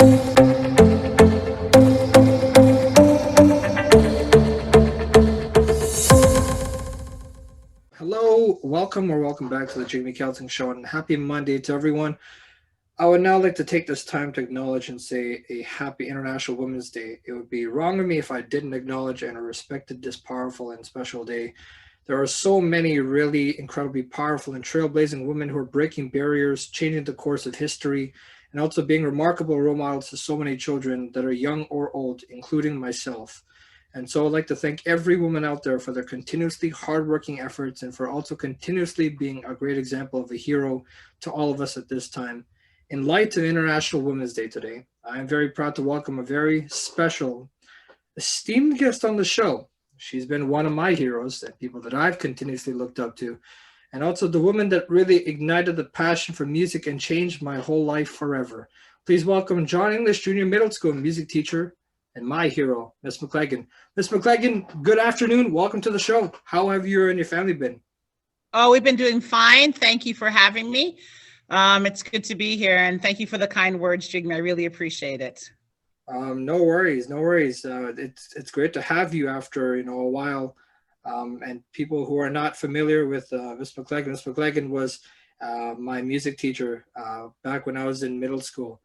Hello, welcome back to the Jigme Kelsang Show, and happy Monday to everyone. I would now like to take this time to acknowledge and say a happy International Women's Day. It would be wrong of me if I didn't acknowledge and respected this powerful and special day. There are so many really incredibly powerful and trailblazing women who are breaking barriers, changing the course of history, and also being remarkable role models to so many children that are young or old, including myself. And so I'd like to thank every woman out there for their continuously hardworking efforts and for also continuously being a great example of a hero to all of us at this time. In light of International Women's Day today, I am very proud to welcome a very special, esteemed guest on the show. She's been one of my heroes and people that I've continuously looked up to, and also the woman that really ignited the passion for music and changed my whole life forever. Please welcome John English Junior Middle School music teacher and my hero, Miss McLeggon. Miss McLeggon, good afternoon. Welcome to the show. How have you and your family been? Oh, we've been doing fine. Thank you for having me. It's good to be here, and thank you for the kind words, Jigme. I really appreciate it. No worries, no worries. It's great to have you after a while. And people who are not familiar with Miss McLeggon was my music teacher back when I was in middle school.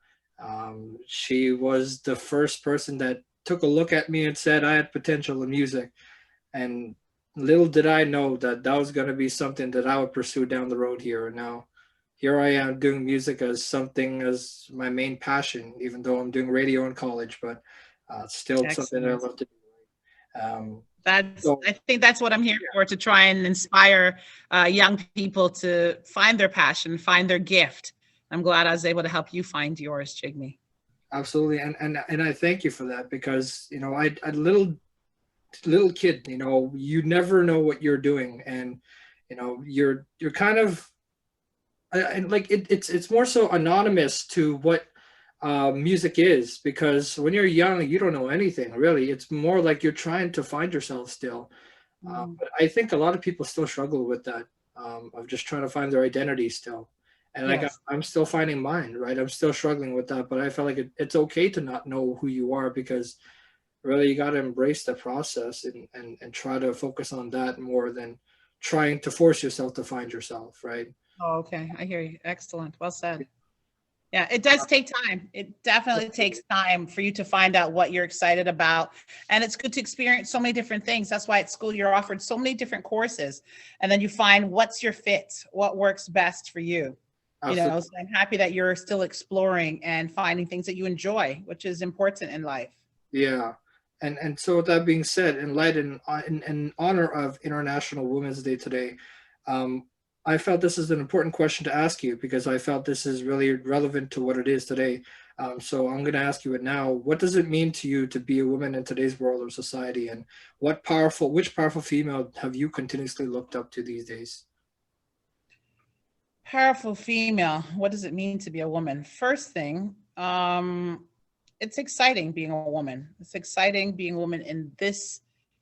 She was the first person that took a look at me and said I had potential in music, and little did I know that that was going to be something that I would pursue down the road here. And now here I am doing music as something as my main passion, even though I'm doing radio in college, but still something that I Excellent. love to do. That's, So I think that's what I'm here for, to try and inspire young people to find their passion, find their gift. I'm glad I was able to help you find yours, Jigme. absolutely, and I thank you for that because I little kid, you never know what you're doing, and you're kind of and like it's more so anonymous to what music is, because when you're young you don't know anything really. It's more like you're trying to find yourself still. Mm. But I think a lot of people still struggle with that, of just trying to find their identity still. And like Yes. I'm still finding mine, right? I'm still struggling with that, but I felt like it's okay to not know who you are, because really you got to embrace the process and try to focus on that more than trying to force yourself to find yourself, right? Oh, okay. I hear you. Excellent. Well said. Yeah, it does take time. It definitely takes time for you to find out what you're excited about. And it's good to experience so many different things. That's why at school you're offered so many different courses. And then you find what's your fit, what works best for you. Absolutely. So I'm happy that you're still exploring and finding things that you enjoy, which is important in life. Yeah. And so with that being said, in light and in honor of International Women's Day today, um, I felt this is an important question to ask you because I felt this is really relevant to what it is today. So I'm going to ask you it now. What does it mean to you to be a woman in today's world or society, and which powerful female have you continuously looked up to these days? Powerful female. What does it mean to be a woman? First thing, it's exciting being a woman. It's exciting being a woman in this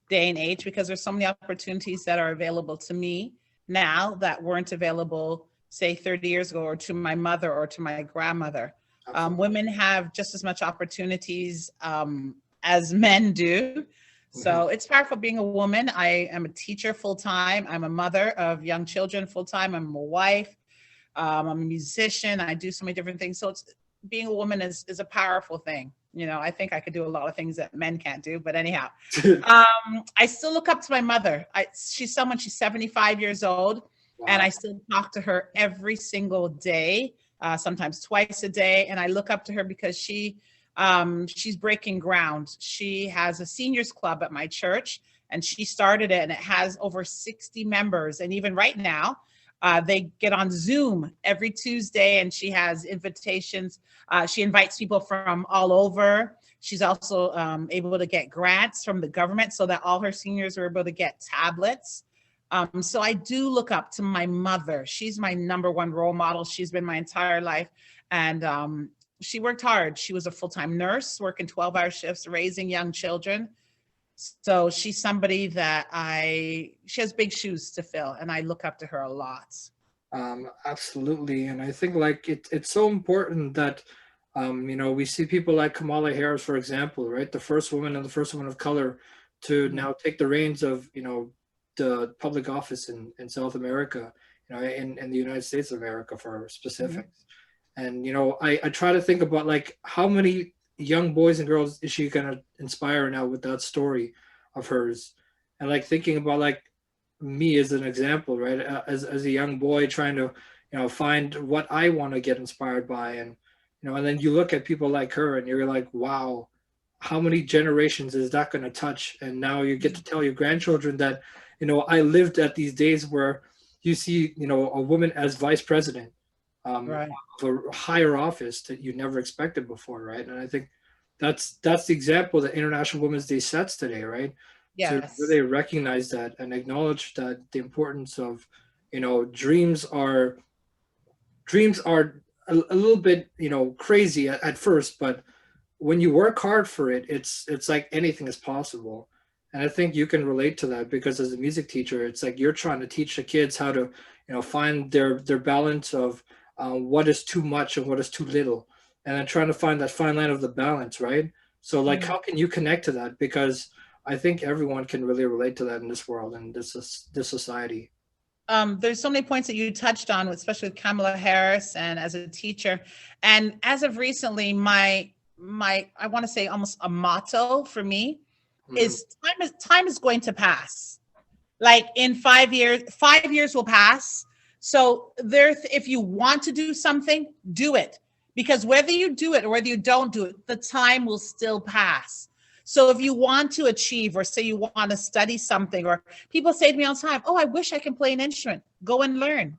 day and age because there's so many opportunities that are available to me now that weren't available, say, 30 years ago, or to my mother or to my grandmother. Absolutely. Women have just as much opportunities as men do. Hmm. So it's powerful being a woman. I am a teacher full time. I'm a mother of young children full time. I'm a wife. I'm a musician. I do so many different things. So it's being a woman is a powerful thing. I think I could do a lot of things that men can't do. But anyhow, I still look up to my mother. She's 75 years old, and Wow. I still talk to her every single day, sometimes twice a day. And I look up to her because she's breaking ground. She has a seniors club at my church, and she started it, and it has over 60 members. And even right now, they get on Zoom every Tuesday, and she has invitations. She invites people from all over. She's also able to get grants from the government so that all her seniors are able to get tablets. So I do look up to my mother. She's my number one role model. She's been my entire life. And she worked hard. She was a full-time nurse, working 12-hour shifts, raising young children. So she's somebody that she has big shoes to fill, and I look up to her a lot. Absolutely, and I think like it's so important that We see people like Kamala Harris, for example, right? The first woman and the first woman of color to now take the reins of, the public office in South America, in the United States of America for Mhm. specifics. And, I try to think about like how many young boys and girls is she going to inspire now with that story of hers? And like thinking about like me as an example, right? As a young boy trying to, find what I want to get inspired by. And then you look at people like her and you're like, wow, how many generations is that going to touch? And now you get to tell your grandchildren that, I lived at these days where you see, a woman as vice president, Right. of a higher office that you never expected before, right? And I think that's the example that International Women's Day sets today, right? To Yes. really recognize that and acknowledge that the importance of, dreams are a little bit, crazy at first, but when you work hard for it, it's like anything is possible. And I think you can relate to that because as a music teacher, it's like you're trying to teach the kids how to, find their balance of what is too much and what is too little, and then trying to find that fine line of the balance, right? So like, Mhm. how can you connect to that? Because I think everyone can really relate to that in this world and this society. There's so many points that you touched on, especially with Kamala Harris and as a teacher. And as of recently, my I want to say almost a motto for me Mhm. is time is going to pass. Like in 5 years, 5 years will pass. So there, if you want to do something, do it. Because whether you do it or whether you don't do it, the time will still pass. So if you want to achieve, or say you want to study something, or people say to me all the time, oh, I wish I can play an instrument. Go and learn.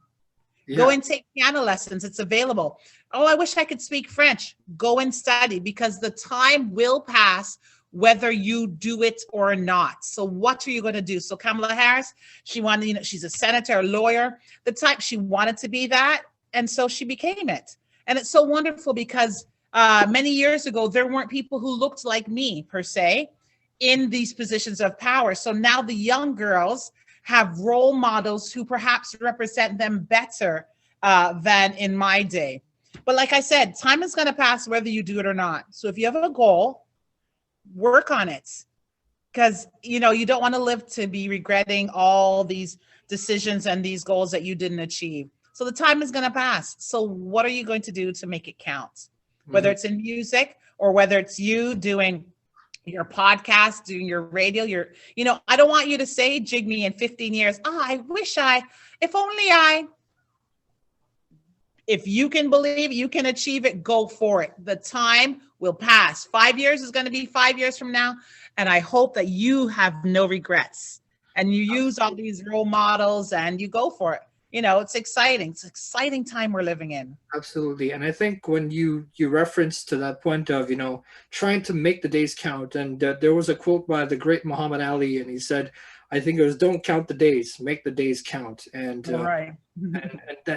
Go Yeah. and take piano lessons. It's available. Oh, I wish I could speak French. Go and study, because the time will pass whether you do it or not. So what are you going to do? So Kamala Harris, she wanted, she's a senator, a lawyer, the type, she wanted to be that. And so she became it. And it's so wonderful because many years ago, there weren't people who looked like me per se in these positions of power. So now the young girls have role models who perhaps represent them better than in my day. But like I said, time is going to pass whether you do it or not. So if you have a goal, work on it, because you don't want to live to be regretting all these decisions and these goals that you didn't achieve. So the time is going to pass. So what are you going to do to make it count? Whether Mhm. it's in music or whether it's you doing your podcast, doing your radio, I don't want you to say, Jigme, in 15 years, I wish if only if you can believe you can achieve it, go for it. The time will pass. 5 years is going to be 5 years from now. And I hope that you have no regrets and you use all these role models and you go for it. It's exciting. It's an exciting time we're living in. Absolutely. And I think when you reference to that point of, trying to make the days count, and there was a quote by the great Muhammad Ali, and he said, I think it was, "Don't count the days, make the days count." And All right.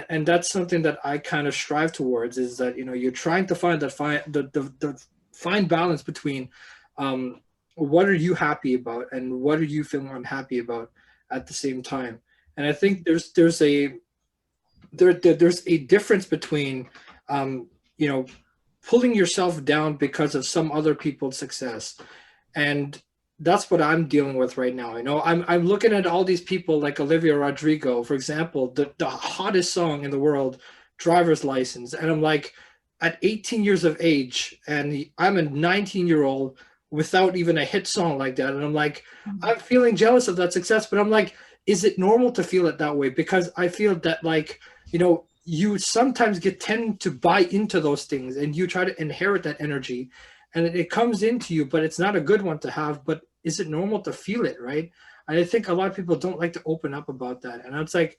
and that's something that I kind of strive towards, is that, you're trying to find that the fine balance between what are you happy about and what are you feeling unhappy about at the same time. And I think there's a difference between um, you know pulling yourself down because of some other people's success, and that's what I'm dealing with right now. I'm looking at all these people like Olivia Rodrigo, for example, the hottest song in the world, Driver's License, and I'm like, at 18 years of age, and I'm a 19-year-old without even a hit song like that, and I'm like, I'm feeling jealous of that success, but I'm like, is it normal to feel it that way? Because I feel that, like, you sometimes tend to buy into those things and you try to inherit that energy, and it comes into you, but it's not a good one to have. But is it normal to feel it, right? And I think a lot of people don't like to open up about that. And it's like,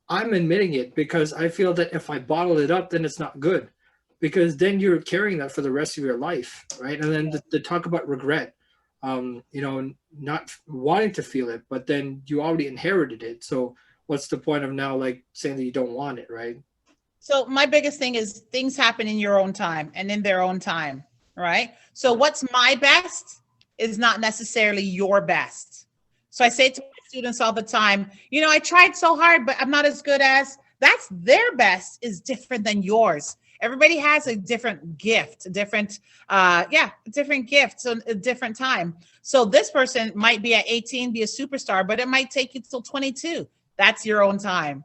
I'm admitting it because I feel that if I bottle it up, then it's not good, because then you're carrying that for the rest of your life, right? And then the talk about regret, not wanting to feel it, but then you already inherited it. So what's the point of now, like, saying that you don't want it, right? So my biggest thing is things happen in your own time and in their own time, right? So what's my best is not necessarily your best. So I say to my students all the time, I tried so hard, but I'm not as good as. That's their best is different than yours. Everybody has a different gift, a different, different gifts, so a different time. So this person might be at 18, be a superstar, but it might take you till 22. That's your own time.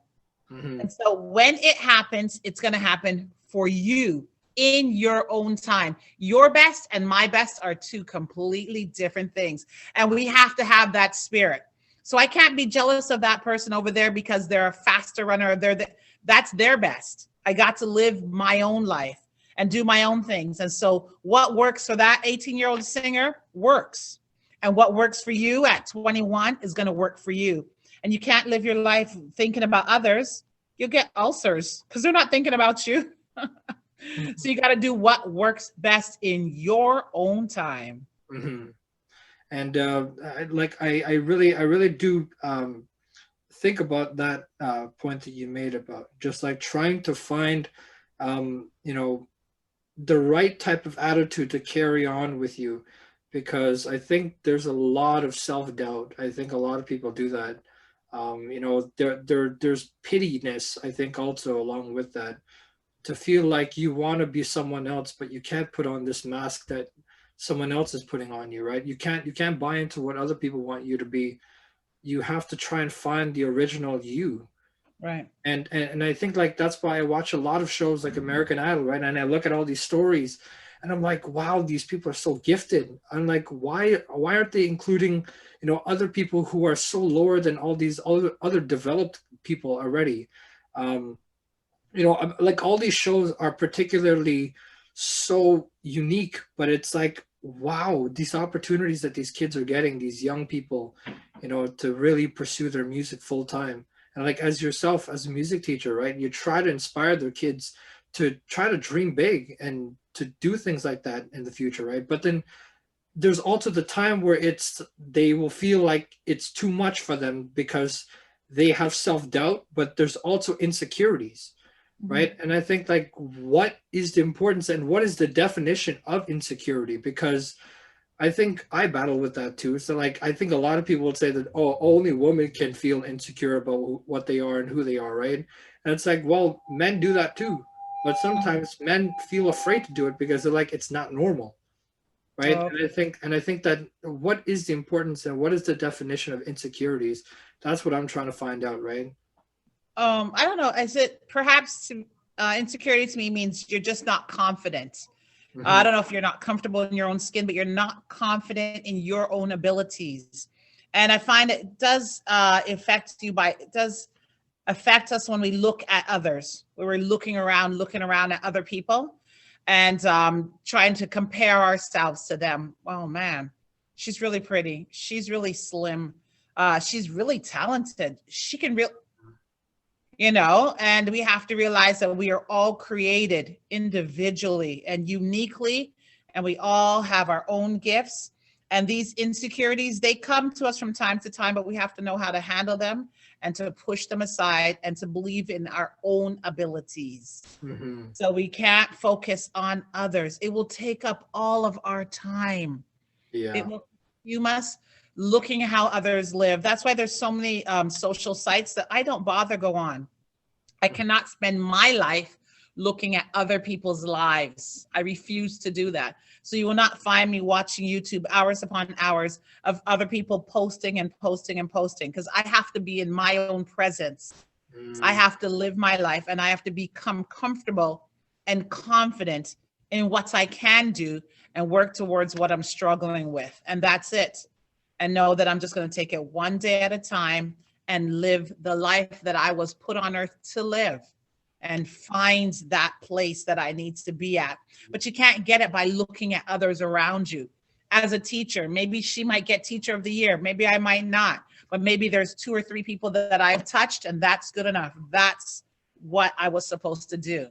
And so when it happens, it's going to happen for you in your own time. Your best and my best are two completely different things. And we have to have that spirit. So I can't be jealous of that person over there because they're a faster runner. That's their best. I got to live my own life and do my own things. And so what works for that 18-year-old singer works. And what works for you at 21 is going to work for you. And you can't live your life thinking about others. You'll get ulcers because they're not thinking about you. So you got to do what works best in your own time. And I really do think about that point that you made about just like trying to find, the right type of attitude to carry on with you, because I think there's a lot of self-doubt. I think a lot of people do that. There's pittiness, I think, also along with that, to feel like you want to be someone else, but you can't put on this mask that someone else is putting on you, right? You can't buy into what other people want you to be. You have to try and find the original you. Right. And I think like that's why I watch a lot of shows like American Idol, right? And I look at all these stories and I'm like, wow, these people are so gifted. I'm like, why aren't they including, other people who are so lower than all these other developed people already? Like all these shows are particularly so unique, but it's like, wow, these opportunities that these kids are getting, these young people, to really pursue their music full time. And like as yourself, as a music teacher, right, you try to inspire their kids to try to dream big and to do things like that in the future, right? But then there's also the time where they will feel like it's too much for them because they have self-doubt, but there's also insecurities, right? And I think like, what is the importance and what is the definition of insecurity? Because I think I battle with that too. So like, I think a lot of people would say that, oh, only women can feel insecure about what they are and who they are, right? And it's like, well, men do that too. But sometimes men feel afraid to do it because they're like, it's not normal, right? Oh. And I think that what is the importance and what is the definition of insecurities? That's what I'm trying to find out, right? I don't know. Is it perhaps insecurity to me means you're just not confident. I don't know if you're not comfortable in your own skin, but you're not confident in your own abilities. And I find it does affect us when we look at others, when we're looking around at other people and trying to compare ourselves to them. Oh man, she's really pretty. She's really slim. She's really talented. She can and we have to realize that we are all created individually and uniquely, and we all have our own gifts. And these insecurities, they come to us from time to time, but we have to know how to handle them and to push them aside and to believe in our own abilities. So we can't focus on others. It will take up all of our time. Yeah. You must looking at how others live. That's why there's so many social sites that I don't bother go on. I cannot spend my life looking at other people's lives. I refuse to do that. So you will not find me watching YouTube hours upon hours of other people posting and posting and posting, because I have to be in my own presence. I have to live my life and I have to become comfortable and confident in what I can do and work towards what I'm struggling with. And that's it. And know that I'm just going to take it one day at a time and live the life that I was put on earth to live and find that place that I need to be at. But you can't get it by looking at others around you. As a teacher, maybe she might get Teacher of the Year. Maybe I might not. But maybe there's 2 or 3 people that I've touched, and that's good enough. That's what I was supposed to do.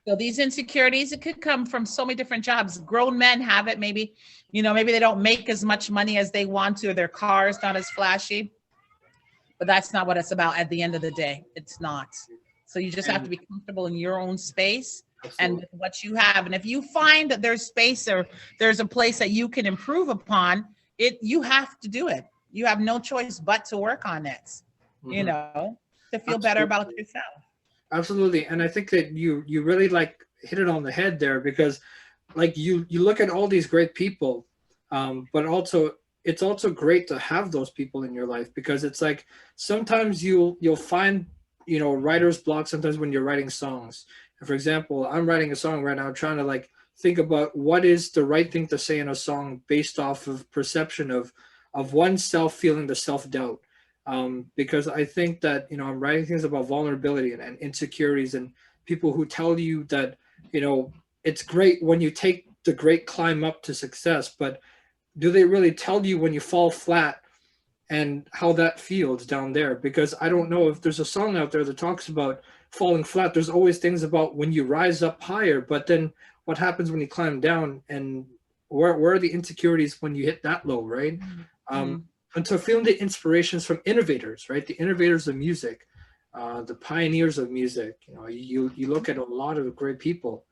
So these insecurities, it could come from so many different jobs. Grown men have it. Maybe, maybe they don't make as much money as they want to, or their car is not as flashy. But that's not what it's about at the end of the day. It's not. So you just have to be comfortable in your own space and with what you have. And if you find that there's space or there's a place that you can improve upon it, you have to do it. You have no choice but to work on it, to feel better about yourself. Absolutely. And I think that you really hit it on the head there, because like you look at all these great people, but also it's also great to have those people in your life, because it's like sometimes you'll find, you know, writer's block sometimes when you're writing songs. And for example, I'm writing a song right now, trying to like think about what is the right thing to say in a song based off of perception of oneself, feeling the self-doubt. Because I think that, you know, I'm writing things about vulnerability and insecurities, and people who tell you that, you know, it's great when you take the great climb up to success, but do they really tell you when you fall flat and how that feels down there? Because I don't know if there's a song out there that talks about falling flat. There's always things about when you rise up higher, but then what happens when you climb down, and where are the insecurities when you hit that low, right? Mhm. And so feeling the inspirations from innovators, right? The innovators of music, the pioneers of music. You know, you look at a lot of great people,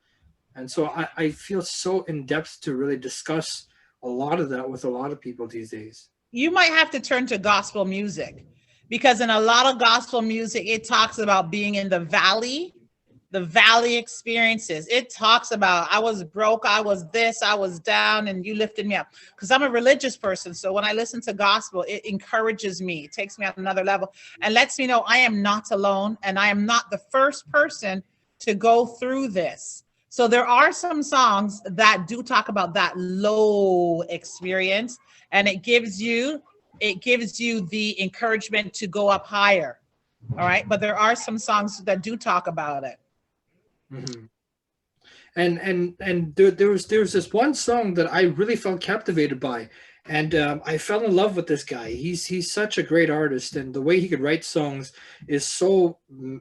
and so I feel so in depth to really discuss a lot of that with a lot of people these days. You might have to turn to gospel music, because in a lot of gospel music, it talks about being in the valley experiences. It talks about, I was broke, I was this, I was down, and you lifted me up. Because I'm a religious person. So when I listen to gospel, it encourages me, it takes me at another level and lets me know I am not alone, and I am not the first person to go through this. So there are some songs that do talk about that low experience, and it gives you the encouragement to go up higher. All right. But there are some songs that do talk about it. Mhm. And there was this one song that I really felt captivated by, and I fell in love with this guy. He's such a great artist, and the way he could write songs is so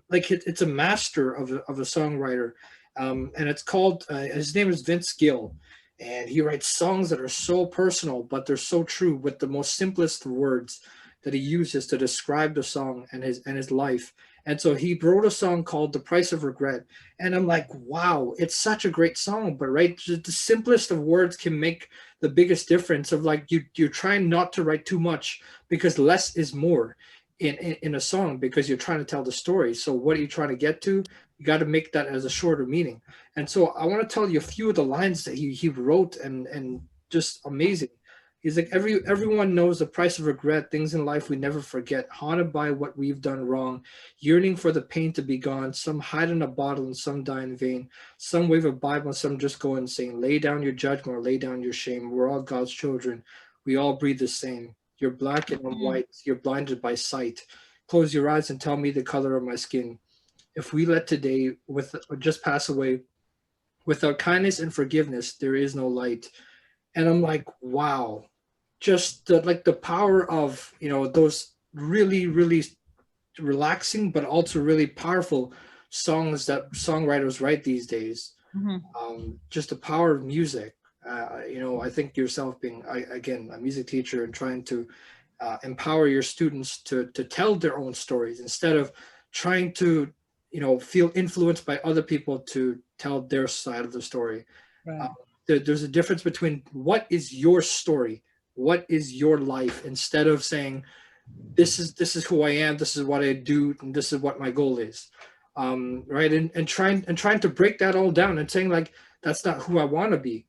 like it's a master of a songwriter. And it's called his name is Vince Gill, and he writes songs that are so personal, but they're so true, with the most simplest words that he uses to describe the song and his life. And so he wrote a song called "The Price of Regret," and I'm like, wow, it's such a great song. But right, the simplest of words can make the biggest difference. Of like you're trying not to write too much, because less is more in a song, because you're trying to tell the story. So what are you trying to get to? You got to make that as a shorter meaning. And so I want to tell you a few of the lines that he wrote, and just amazing. He's like, everyone knows the price of regret, things in life we never forget, haunted by what we've done wrong, yearning for the pain to be gone. Some hide in a bottle and some die in vain. Some wave a Bible and some just go insane. Lay down your judgment or lay down your shame. We're all God's children. We all breathe the same. You're black and I'm Mhm. white. You're blinded by sight. Close your eyes and tell me the color of my skin. If we let today with just pass away, without kindness and forgiveness, there is no light. And I'm like, wow, just like the power of, you know, those really really relaxing but also really powerful songs that songwriters write these days. Mhm. Just the power of music. You know, I think yourself being again a music teacher and trying to empower your students to tell their own stories instead of trying to, you know, feel influenced by other people to tell their side of the story. Uh, Right. there's a difference between what is your story, what is your life, instead of saying this is who I am, this is what I do, and this is what my goal is. Right, and trying to break that all down and saying like that's not who I want to be.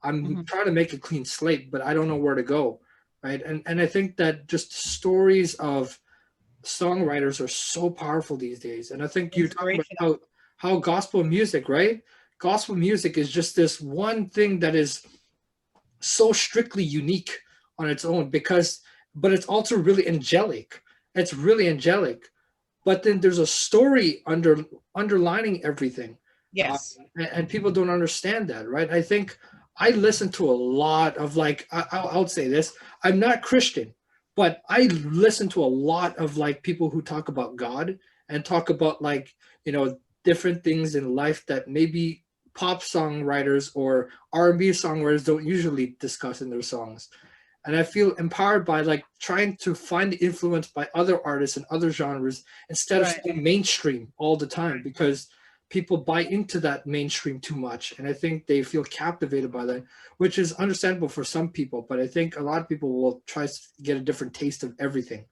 I'm Mhm. trying to make a clean slate, but I don't know where to go. Right, and I think that just stories of songwriters are so powerful these days. And I think you talk about Inspirational. how gospel music, right? Gospel music is just this one thing that is so strictly unique on its own, because but it's also really angelic. It's really angelic, but then there's a story underlining everything. Yes. And people don't understand that, right? I think I listen to a lot of like I'll say this, I'm not Christian, but I listen to a lot of like people who talk about God and talk about like, you know, different things in life that maybe pop songwriters or R&B songwriters don't usually discuss in their songs. And I feel empowered by like trying to find influence by other artists and other genres instead of Right. staying mainstream all the time, because people buy into that mainstream too much, and I think they feel captivated by that, which is understandable for some people, but I think a lot of people will try to get a different taste of everything.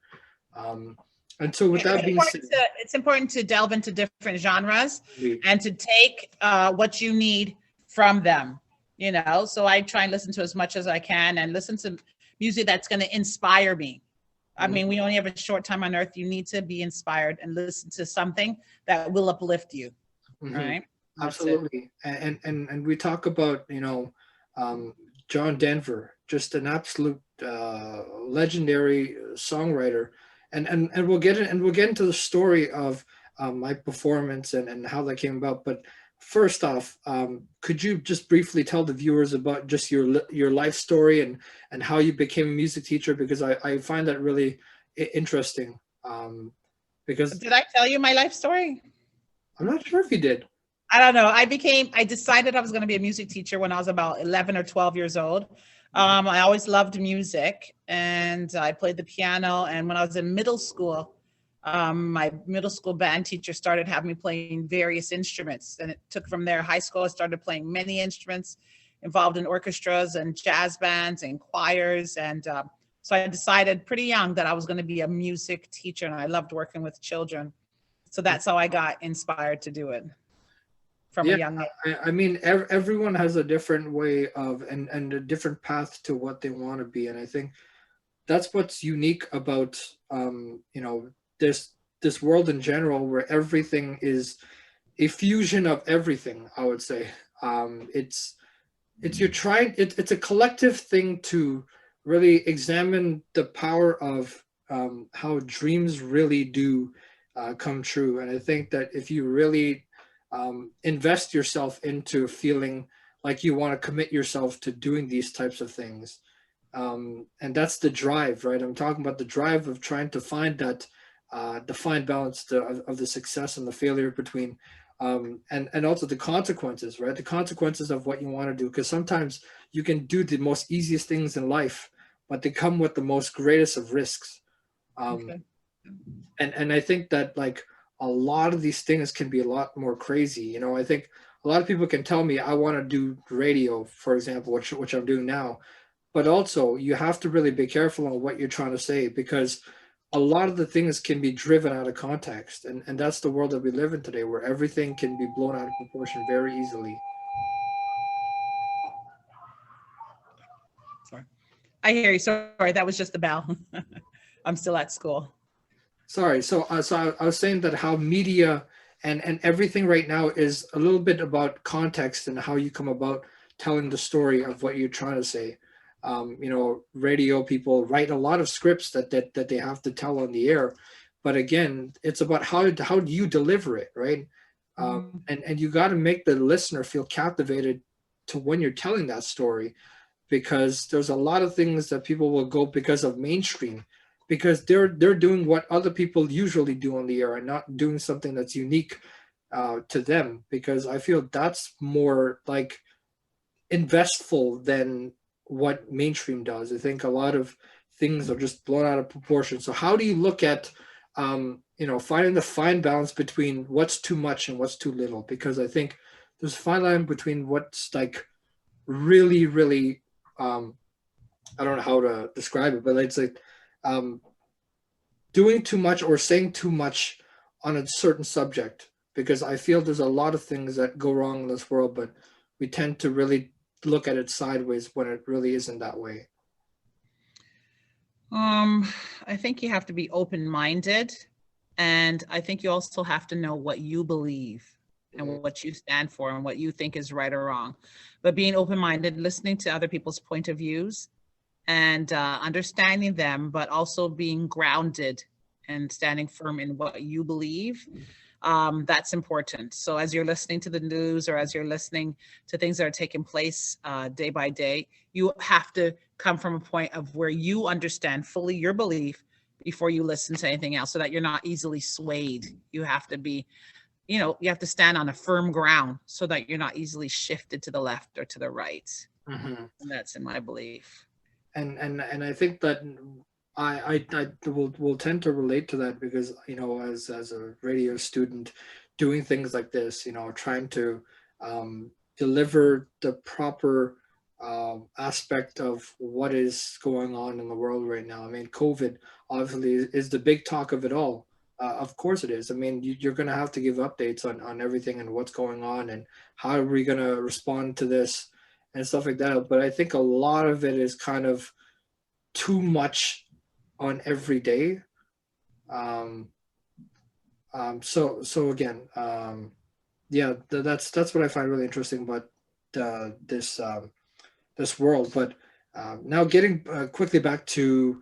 um, And so with that being said, It's important to delve into different genres we- and to take what you need from them, you know. So I try and listen to as much as I can and listen to music that's going to inspire me. I mean, we only have a short time on earth. You need to be inspired and listen to something that will uplift you. Right? That's it. absolutely. And we talk about, John Denver, just an absolute legendary songwriter, and we'll get into the story of my performance and how that came about. But first off, could you just briefly tell the viewers about just your life story and how you became a music teacher? Because I find that really interesting. Because Did I tell you my life story? I'm not sure if you did. I don't know. I decided I was going to be a music teacher when I was about 11 or 12 years old. I always loved music and I played the piano. And when I was in middle school, my middle school band teacher started having me playing various instruments. And it took from there. High school, I started playing many instruments, involved in orchestras and jazz bands and choirs. And so I decided pretty young that I was going to be a music teacher. And I loved working with children. So that's how I got inspired to do it from a young age. I mean, everyone has a different way of and a different path to what they want to be, and I think that's what's unique about this world in general, where everything is a fusion of everything. I would say it's you're trying it's a collective thing to really examine the power of how dreams really do come true, and I think that if you really invest yourself into feeling like you want to commit yourself to doing these types of things. And that's the drive, right? I'm talking about the drive of trying to find that the fine balance of the success and the failure between, and also the consequences, right? The consequences of what you want to do. Because sometimes you can do the most easiest things in life, but they come with the most greatest of risks. Okay. And I think that like a lot of these things can be a lot more crazy. I think a lot of people can tell me I want to do radio, for example, which I'm doing now, but also you have to really be careful on what you're trying to say, because a lot of the things can be driven out of context, and that's the world that we live in today, where everything can be blown out of proportion very easily. Sorry. I hear you. Sorry, that was just the bell. I'm still at school. Sorry. So I was saying that how media and everything right now is a little bit about context and how you come about telling the story of what you're trying to say. Radio people write a lot of scripts that they have to tell on the air, but again, it's about how do you deliver it, right? And you got to make the listener feel captivated to when you're telling that story, because there's a lot of things that people will go because of mainstream, because they're doing what other people usually do on the air and not doing something that's unique to them, because I feel that's more like investful than what mainstream does. I think a lot of things are just blown out of proportion. So how do you look at finding the fine balance between what's too much and what's too little? Because I think there's a fine line between what's like really, really I don't know how to describe it, but it's like doing too much or saying too much on a certain subject, because I feel there's a lot of things that go wrong in this world, but we tend to really look at it sideways when it really isn't that way. I think you have to be open-minded, and I think you also have to know what you believe and what you stand for and what you think is right or wrong. But being open-minded, listening to other people's point of views and understanding them, but also being grounded and standing firm in what you believe. That's important. So as you're listening to the news or as you're listening to things that are taking place day by day, you have to come from a point of where you understand fully your belief before you listen to anything else, so that you're not easily swayed. You have to be, you have to stand on a firm ground so that you're not easily shifted to the left or to the right. And that's in my belief. And I think that I will tend to relate to that, because as a radio student doing things like this, trying to deliver the proper aspect of what is going on in the world right now. I mean, COVID obviously is the big talk of it all, Of course it is. I mean, you're going to have to give updates on everything and what's going on and how are we going to respond to this and stuff like that. But I think a lot of it is kind of too much on every day. Um, so again, yeah, that's what I find really interesting about this world. But now getting quickly back to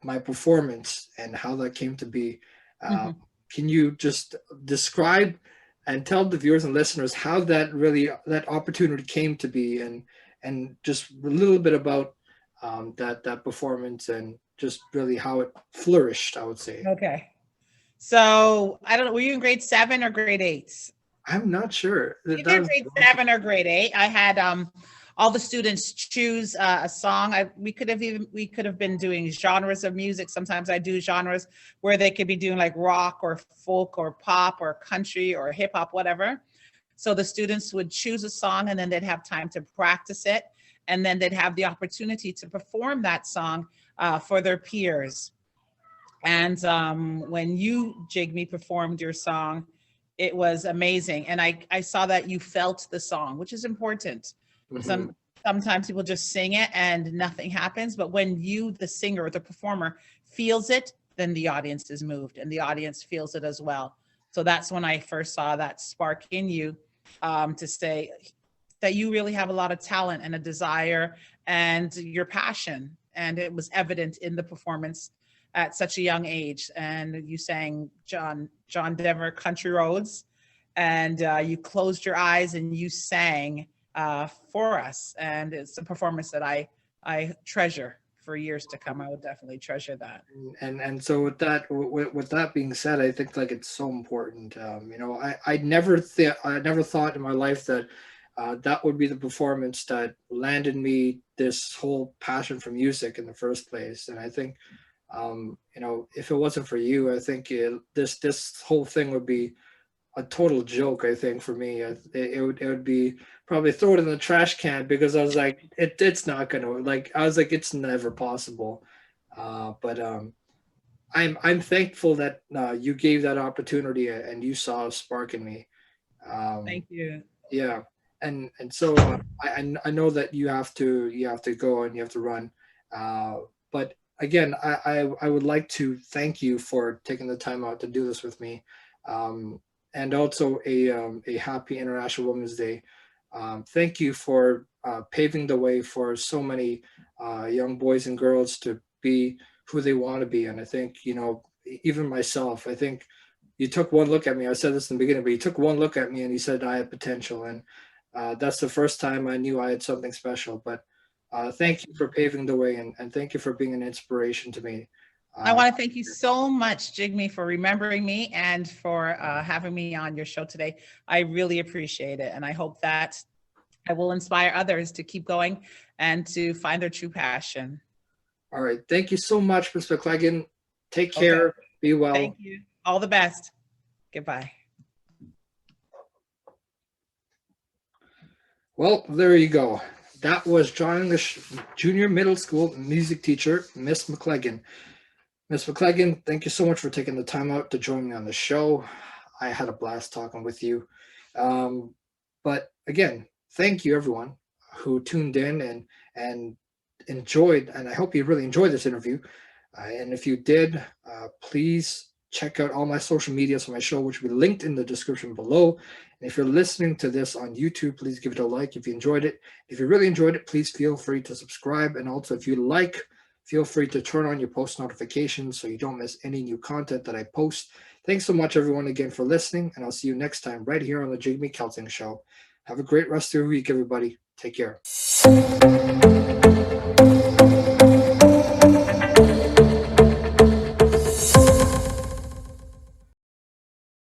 my performance and how that came to be. Uh, Mhm. can you just describe and tell the viewers and listeners how that opportunity came to be, and just a little bit about that performance and just really how it flourished, I would say. Okay. So I don't know, were you in grade 7 or grade 8? I'm not sure. That Either was grade 7 or grade 8. I had all the students choose a song. We could have been doing genres of music. Sometimes I do genres where they could be doing like rock or folk or pop or country or hip hop, whatever. So the students would choose a song and then they'd have time to practice it. And then they'd have the opportunity to perform that song for their peers. And when you, Jigme, performed your song, it was amazing. And I saw that you felt the song, which is important. Mhm. Sometimes people just sing it and nothing happens. But when you, the singer or the performer, feels it, then the audience is moved and the audience feels it as well. So that's when I first saw that spark in you, to say that you really have a lot of talent and a desire and your passion. And it was evident in the performance at such a young age. And you sang John Denver Country Roads, and you closed your eyes and you sang for us. And it's a performance that I treasure for years to come. I would definitely treasure that. And so with that being said, I think like it's so important. I never thought in my life that that would be the performance that landed me this whole passion for music in the first place. And I think if it wasn't for you, I think this whole thing would be a total joke. I think for me, it would be probably throw it in the trash can because I was like, it's not gonna like. I was like, it's never possible. But I'm thankful that you gave that opportunity and you saw a spark in me. Um, Thank you. yeah, and so I know that you have to go and you have to run. Uh, but again, I would like to thank you for taking the time out to do this with me, um, and also a happy International Women's Day. Thank you for paving the way for so many young boys and girls to be who they want to be. And I think even myself, I think you took one look at me. I said this in the beginning, but you took one look at me and you said I had potential, and that's the first time I knew I had something special. But thank you for paving the way, and thank you for being an inspiration to me. I Uh, want to thank you so much, Jigme, for remembering me and for having me on your show today. I really appreciate it. And I hope that I will inspire others to keep going and to find their true passion. all right, thank you so much, Ms. McLeggon. Take Okay. care. Be well. Thank you. All the best. Goodbye. Well, there you go. That was John English Junior Middle School music teacher, Miss McLeggon. Miss McLeggon, thank you so much for taking the time out to join me on the show. I had a blast talking with you. Um, but again, thank you everyone who tuned in and enjoyed, and I hope you really enjoyed this interview. And if you did, please check out all my social medias for my show, which will be linked in the description below. And if you're listening to this on YouTube, please give it a like if you enjoyed it. If you really enjoyed it, please feel free to subscribe. And also, if you like, feel free to turn on your post notifications so you don't miss any new content that I post. Thanks so much, everyone, again for listening. And I'll see you next time right here on the Jigme Kelsang Show. Have a great rest of your week, everybody. Take care.